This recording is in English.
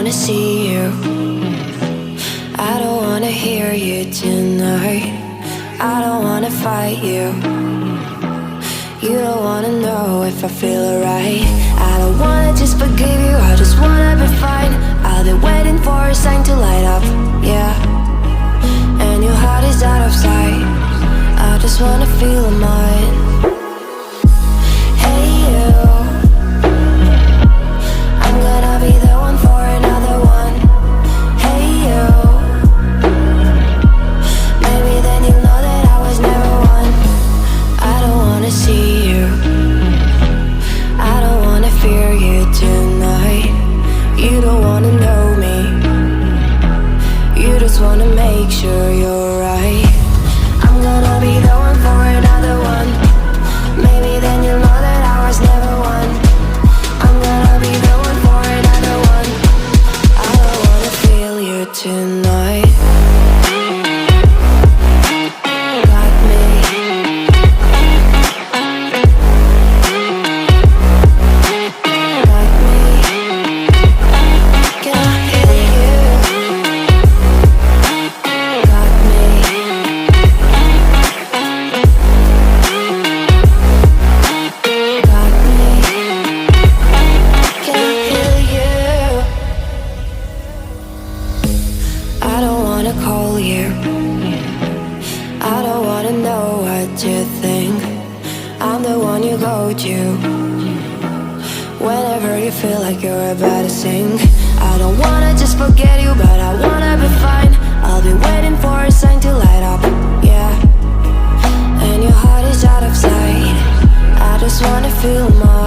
wanna see you. I don't wanna hear you tonight. I don't wanna fight you. You don't wanna know if I feel alright. I don't wanna just forgive you, I just wanna be fine. I'll be waiting for a sign to light up, yeah. And your heart is out of sight. I just wanna feel mine. Hey you, I'm gonna be the one for another one. Hey you, maybe then you'll know that I was never one. I don't wanna see you, I don't wanna fear you tonight. You don't wanna know me, you just wanna make sure you're right. I'm gonna be the one for another one. Maybe then you'll know that I was never one. I'm gonna be the one for another one. I don't wanna feel you tonight. Got me. Got me. Can I hear you? Got me. Got me. Can I hear you? I don't wanna call you. I don't wanna know what you think. I'm the one you go to whenever you feel like you're about to sink. I don't wanna just forget you, but I wanna be fine. I'll be waiting for a sign to light up, yeah. And your heart is out of sight. I just wanna feel mine.